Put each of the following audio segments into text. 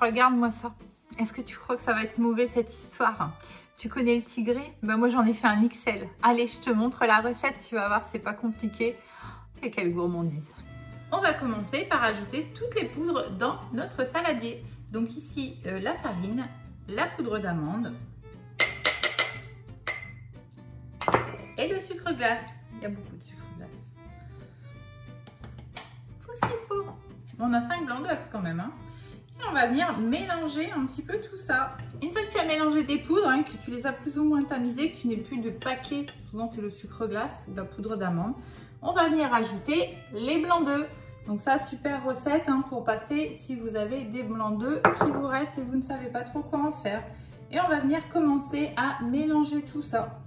Regarde-moi ça. Est-ce que tu crois que ça va être mauvais cette histoire? Tu connais le tigré? Ben moi j'en ai fait un XL. Allez, je te montre la recette, tu vas voir, c'est pas compliqué. Et quelle gourmandise! On va commencer par ajouter toutes les poudres dans notre saladier. Donc ici, la farine, la poudre d'amande et le sucre glace. Il y a beaucoup de sucre glace. Faut ce qu'il faut. On a 5 blancs d'œufs quand même. Hein. Et on va venir mélanger un petit peu tout ça. Une fois que tu as mélangé tes poudres, hein, que tu les as plus ou moins tamisées, que tu n'aies plus de paquet, souvent c'est le sucre glace ou la poudre d'amande, on va venir ajouter les blancs d'œufs. Donc ça, super recette hein, pour passer si vous avez des blancs d'œufs qui vous restent et vous ne savez pas trop quoi en faire. Et on va venir commencer à mélanger tout ça.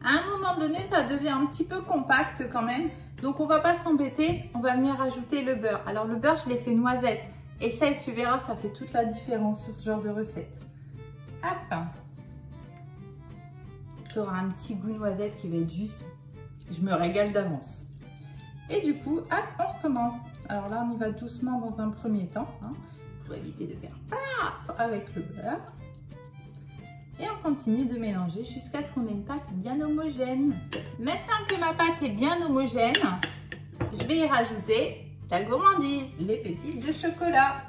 À un moment donné, ça devient un petit peu compact quand même. Donc on ne va pas s'embêter, on va venir ajouter le beurre. Alors le beurre, je l'ai fait noisette. Essaye, tu verras, ça fait toute la différence sur ce genre de recette. Hop. Tu auras un petit goût noisette qui va être juste... Je me régale d'avance. Et du coup, hop, on recommence. Alors là, on y va doucement dans un premier temps, hein, pour éviter de faire paf avec le beurre. Et on continue de mélanger jusqu'à ce qu'on ait une pâte bien homogène. Maintenant que ma pâte est bien homogène, je vais y rajouter la gourmandise, les pépites de chocolat.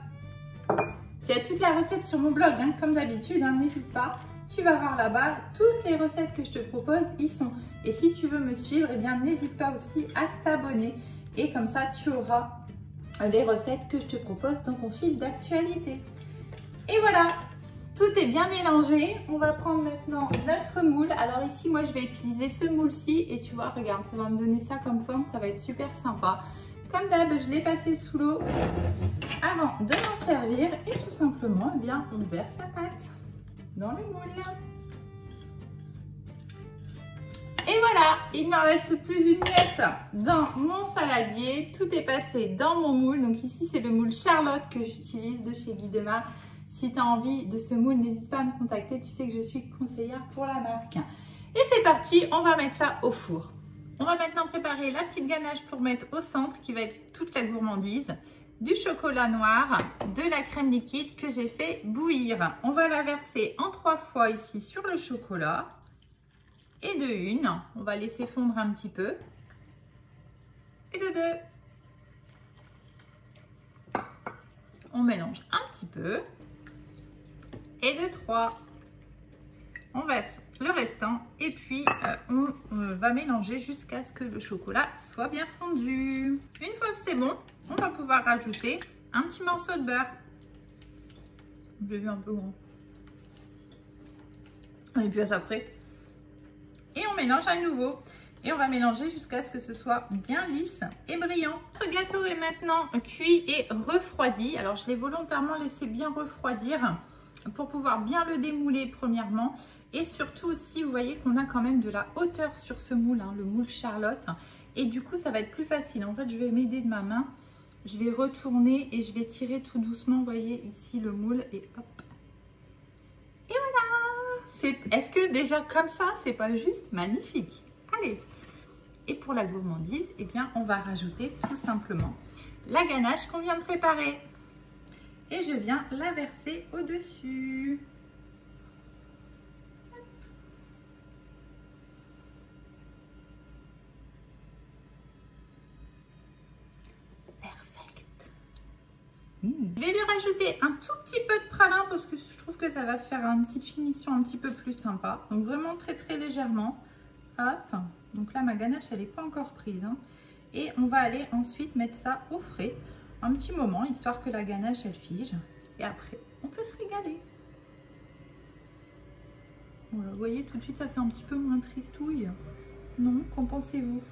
Tu as toute la recette sur mon blog, hein, comme d'habitude, hein, n'hésite pas. Tu vas voir là-bas, toutes les recettes que je te propose y sont. Et si tu veux me suivre, eh bien n'hésite pas aussi à t'abonner. Et comme ça, tu auras les recettes que je te propose dans ton fil d'actualité. Et voilà, tout est bien mélangé. On va prendre maintenant notre moule. Alors ici, moi, je vais utiliser ce moule-ci. Et tu vois, regarde, ça va me donner ça comme forme. Ça va être super sympa. Comme d'hab, je l'ai passé sous l'eau avant de m'en servir. Et tout simplement, eh bien, on verse la pâte dans le moule. Et voilà, il n'en reste plus une miette dans mon saladier. Tout est passé dans mon moule. Donc ici, c'est le moule Charlotte que j'utilise de chez Guy Demar. Si tu as envie de ce moule, n'hésite pas à me contacter. Tu sais que je suis conseillère pour la marque. Et c'est parti, on va mettre ça au four. On va maintenant préparer la petite ganache pour mettre au centre qui va être toute la gourmandise. Du chocolat noir, de la crème liquide que j'ai fait bouillir. On va la verser en 3 fois ici sur le chocolat. Et de une, on va laisser fondre un petit peu. Et de deux, on mélange un petit peu. Et de 3, on verse le restant. Et puis, on va mélanger jusqu'à ce que le chocolat soit bien fondu. Une fois que c'est bon, on va pouvoir rajouter un petit morceau de beurre. J'ai vu un peu grand. Et puis après. Et on mélange à nouveau. Et on va mélanger jusqu'à ce que ce soit bien lisse et brillant. Notre gâteau est maintenant cuit et refroidi. Alors, je l'ai volontairement laissé bien refroidir pour pouvoir bien le démouler premièrement. Et surtout aussi, vous voyez qu'on a quand même de la hauteur sur ce moule, hein, le moule Charlotte. Et du coup, ça va être plus facile. En fait, je vais m'aider de ma main. Je vais retourner et je vais tirer tout doucement. Vous voyez ici le moule et hop. Et voilà! Est-ce que déjà comme ça, c'est pas juste magnifique? Allez! Et pour la gourmandise, eh bien, on va rajouter tout simplement la ganache qu'on vient de préparer. Et je viens la verser au-dessus. Je vais lui rajouter un tout petit peu de pralin parce que je trouve que ça va faire une petite finition un petit peu plus sympa. Donc vraiment très légèrement. Hop. Donc là ma ganache elle n'est pas encore prise. Hein. Et on va aller ensuite mettre ça au frais un petit moment histoire que la ganache elle fige. Et après on peut se régaler. Voilà, vous voyez tout de suite ça fait un petit peu moins tristouille. Non, qu'en pensez-vous ?